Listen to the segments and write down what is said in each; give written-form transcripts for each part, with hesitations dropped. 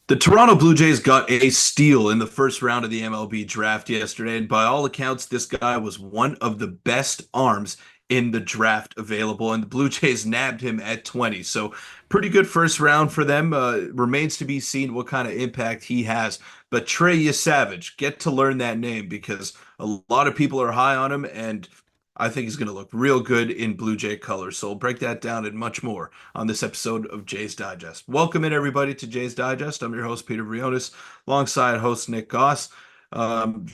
The Toronto Blue Jays got a steal in the first round of the MLB draft yesterday, and by all accounts, this guy was one of the best arms in the draft available, and the Blue Jays nabbed him at 20. So, pretty good first round for them. Remains to be seen what kind of impact he has. But Trey Yesavage, get to learn that name because a lot of people are high on him, and I think he's going to look real good in Blue Jay colors. So, we'll break that down and much more on this episode of Jay's Digest. Welcome in, everybody, to Jay's Digest. I'm your host, Peter Vryonis, alongside host Nick Gosse.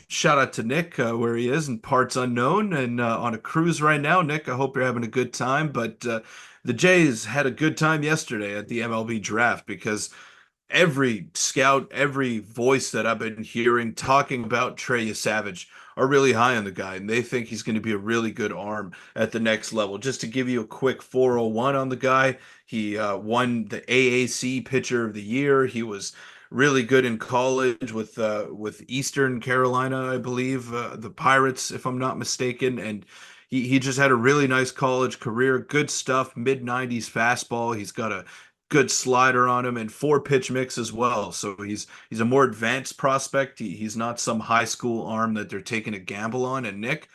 Shout out to Nick, where he is in parts unknown and on a cruise right now. Nick, I hope you're having a good time. But the Jays had a good time yesterday at the MLB draft because every scout, every voice that I've been hearing talking about Trey Yesavage are really high on the guy, and they think he's going to be a really good arm at the next level. Just to give you a quick 401 on the guy, he won the AAC Pitcher of the Year. He was really good in college with Eastern Carolina, I believe, the Pirates, if I'm not mistaken, and he just had a really nice college career. Good stuff, mid 90s fastball. He's got a good slider on him and four pitch mix as well. So he's a more advanced prospect. He's not some high school arm that they're taking a gamble on. And Nick,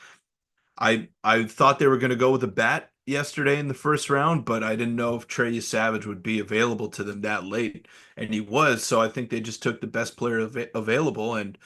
I thought they were going to go with a bat yesterday in the first round, but I didn't know if Trey Savage would be available to them that late, and he was. So I think they just took the best player available, and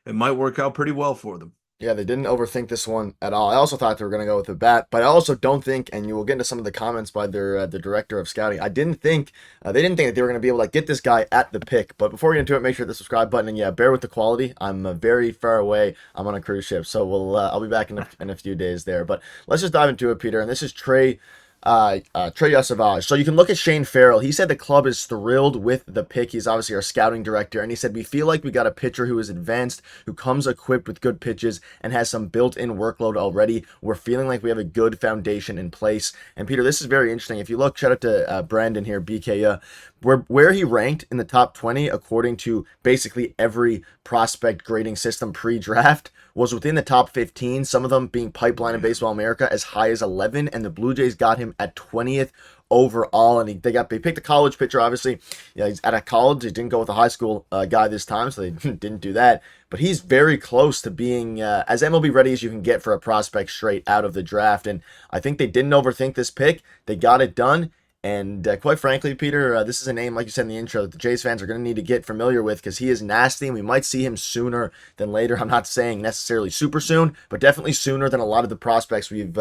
it might work out pretty well for them. Yeah, they didn't overthink this one at all. I also thought they were going to go with a bat, but I also don't think, and you will get into some of the comments by the director of scouting. I didn't think they didn't think that they were going to be able to get this guy at the pick. But before we get into it, make sure to hit the subscribe button and yeah, bear with the quality. I'm very far away. I'm on a cruise ship, so I'll be back in a few days there. But let's just dive into it, Peter. And this is Trey Yesavage. So you can look at Shane Farrell. He said the club is thrilled with the pick. He's obviously our scouting director, and he said we feel like we got a pitcher who is advanced, who comes equipped with good pitches, and has some built-in workload already. We're feeling like we have a good foundation in place. And Peter, this is very interesting. If you look, shout out to Brandon here, BK. Where he ranked in the top 20 according to basically every prospect grading system pre-draft was within the top 15, some of them being pipeline in Baseball America as high as 11, and the Blue Jays got him at 20th overall. And they picked a college pitcher, obviously. Yeah, he's at a college. They didn't go with a high school guy this time, so they didn't do that. But he's very close to being as MLB ready as you can get for a prospect straight out of the draft. And I think they didn't overthink this pick. They got it done. And quite frankly, Peter, this is a name, like you said in the intro, that the Jays fans are going to need to get familiar with because he is nasty and we might see him sooner than later. I'm not saying necessarily super soon, but definitely sooner than a lot of the prospects we've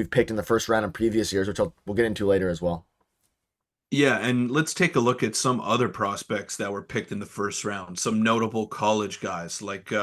picked in the first round in previous years, which we'll get into later as well. Yeah, and let's take a look at some other prospects that were picked in the first round. Some notable college guys like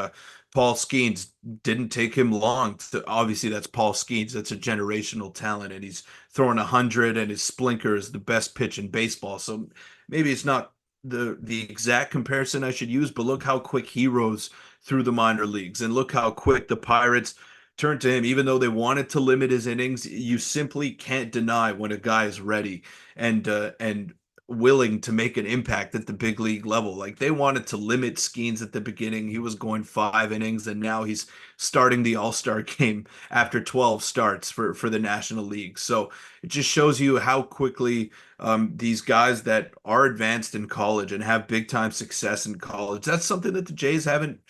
Paul Skeens. Didn't take him long. Obviously, that's Paul Skeens. That's a generational talent, and he's throwing 100, and his splinker is the best pitch in baseball. So maybe it's not the exact comparison I should use, but look how quick he rose through the minor leagues, and look how quick the Pirates turned to him. Even though they wanted to limit his innings, you simply can't deny when a guy is ready and willing to make an impact at the big league level. Like they wanted to limit Skeens at the beginning. He was going 5 innings, and now he's starting the All-Star game after 12 starts for the National League. So it just shows you how quickly these guys that are advanced in college and have big time success in college. That's something that the Jays haven't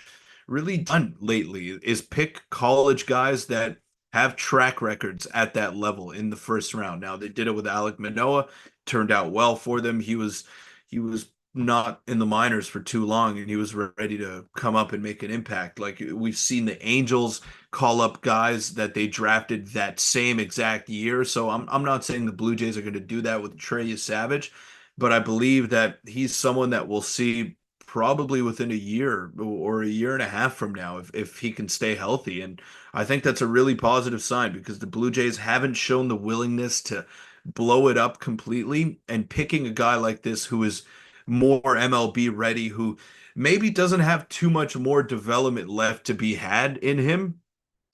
really done lately is pick college guys that have track records at that level in the first round. Now they did it with Alek Manoah, turned out well for them. He was not in the minors for too long, and he was ready to come up and make an impact. Like we've seen the Angels call up guys that they drafted that same exact year. So I'm not saying the Blue Jays are going to do that with Trey Savage, but I believe that he's someone that we'll see probably within a year or a year and a half from now if he can stay healthy. And I think that's a really positive sign because the Blue Jays haven't shown the willingness to blow it up completely. And picking a guy like this who is more MLB ready, who maybe doesn't have too much more development left to be had in him,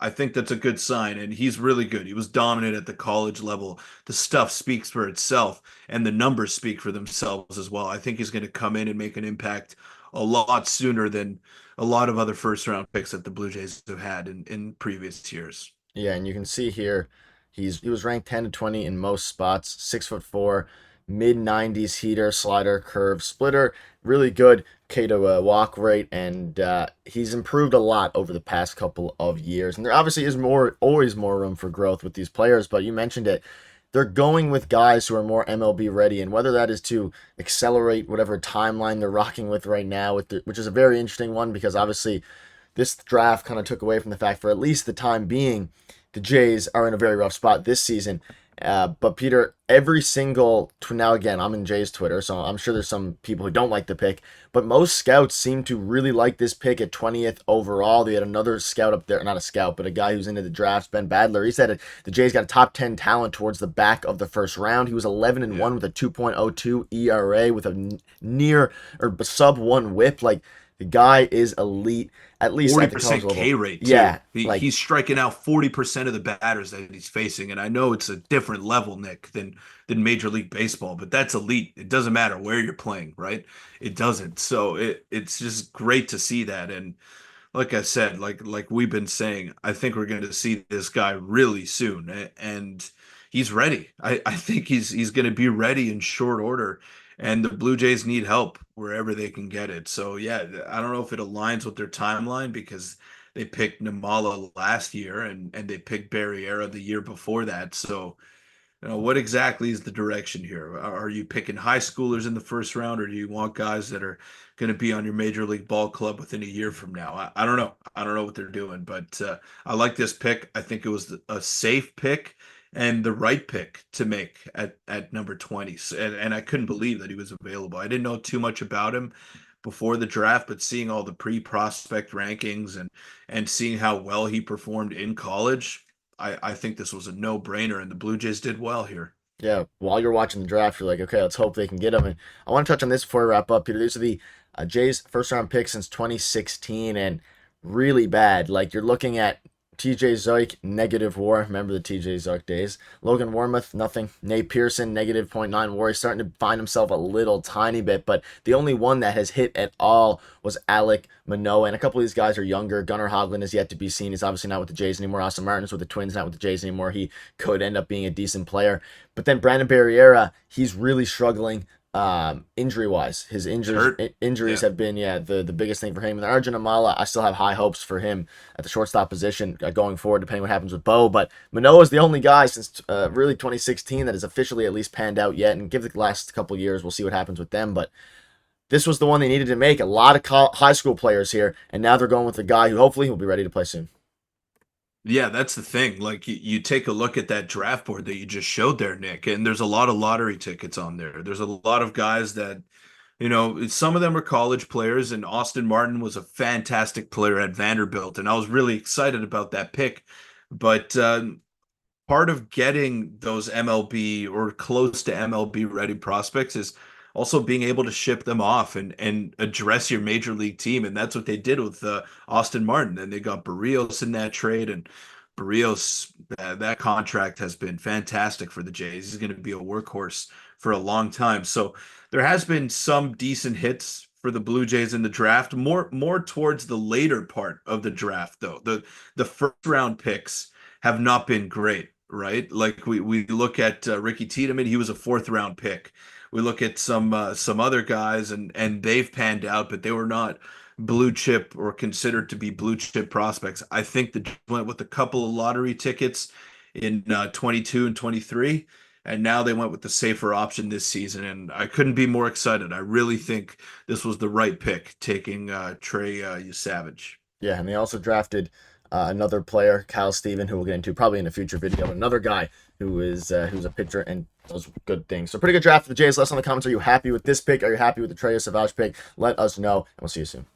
I think that's a good sign, and he's really good. He was dominant at the college level. The stuff speaks for itself, and the numbers speak for themselves as well. I think he's going to come in and make an impact a lot sooner than a lot of other first round picks that the Blue Jays have had in previous years. Yeah, and you can see here he was ranked 10 to 20 in most spots, 6'4", mid-90s heater, slider, curve, splitter. Really good K to walk rate, and he's improved a lot over the past couple of years. And there obviously is always more room for growth with these players, but you mentioned it. They're going with guys who are more MLB ready, and whether that is to accelerate whatever timeline they're rocking with right now, which is a very interesting one because obviously this draft kind of took away from the fact for at least the time being, the Jays are in a very rough spot this season. But Peter, every single now again, I'm in Jay's Twitter, so I'm sure there's some people who don't like the pick, but most scouts seem to really like this pick at 20th overall. They had another scout up there, not a scout, but a guy who's into the drafts, Ben Badler. He said the Jays got a top 10 talent towards the back of the first round. He was 11-1 with a 2.02 ERA with a near or sub 1 WHIP. Like, the guy is elite, at least 40% K rate. Too. Yeah, he's striking out 40% of the batters that he's facing, and I know it's a different level, Nick, than Major League Baseball, but that's elite. It doesn't matter where you're playing, right? It doesn't. So it's just great to see that, and like I said, like we've been saying, I think we're going to see this guy really soon, and he's ready. I think he's going to be ready in short order. And the Blue Jays need help wherever they can get it. So yeah, I don't know if it aligns with their timeline because they picked Namala last year and they picked Barriera the year before that. So what exactly is the direction here? Are you picking high schoolers in the first round, or do you want guys that are going to be on your major league ball club within a year from now? I don't know. I don't know what they're doing, but I like this pick. I think it was a safe pick and the right pick to make at number 20. And I couldn't believe that he was available. I didn't know too much about him before the draft, but seeing all the pre-prospect rankings and seeing how well he performed in college, I think this was a no-brainer, and the Blue Jays did well here. Yeah, while you're watching the draft, you're like, okay, let's hope they can get him. And I want to touch on this before we wrap up, Peter. These are the Jays' first-round picks since 2016, and really bad. Like, you're looking at TJ Zoik, negative WAR. Remember the TJ Zoik days. Logan Warmoth, nothing. Nate Pearson, negative .9 WAR. He's starting to find himself a little tiny bit, but the only one that has hit at all was Alek Manoah, and a couple of these guys are younger. Gunnar Hoglund is yet to be seen. He's obviously not with the Jays anymore. Austin Martin's with the Twins, not with the Jays anymore. He could end up being a decent player. But then Brandon Barriera, he's really struggling injury wise. His injuries have been the biggest thing for him. And Arjun Amala, I still have high hopes for him at the shortstop position going forward, depending what happens with Bo. But Manoah is the only guy since really 2016 that has officially at least panned out yet. And give the last couple years, we'll see what happens with them. But this was the one they needed to make. A lot of high school players here, and now they're going with the guy who hopefully will be ready to play soon. Yeah, that's the thing. Like you take a look at that draft board that you just showed there, Nick, and there's a lot of lottery tickets on there. There's a lot of guys that, some of them are college players, and Austin Martin was a fantastic player at Vanderbilt, and I was really excited about that pick. But part of getting those MLB or close to MLB ready prospects is also being able to ship them off and address your major league team. And that's what they did with Austin Martin. And they got Berríos in that trade. And Berríos, that contract has been fantastic for the Jays. He's going to be a workhorse for a long time. So there has been some decent hits for the Blue Jays in the draft, more towards the later part of the draft, though. The first round picks have not been great, right? Like we look at Ricky Tiedemann, he was a fourth round pick. We look at some other guys and they've panned out, but they were not blue chip or considered to be blue chip prospects. I think the Jets went with a couple of lottery tickets in 22 and 23, and now they went with the safer option this season. And I couldn't be more excited. I really think this was the right pick, taking Trey Yesavage. Yeah, and they also drafted another player, Kyle Steven, who we'll get into probably in a future video. Another guy who's a pitcher and does good things. So pretty good draft for the Jays. Let us know in the comments. Are you happy with this pick? Are you happy with the Trey Yesavage pick? Let us know, and we'll see you soon.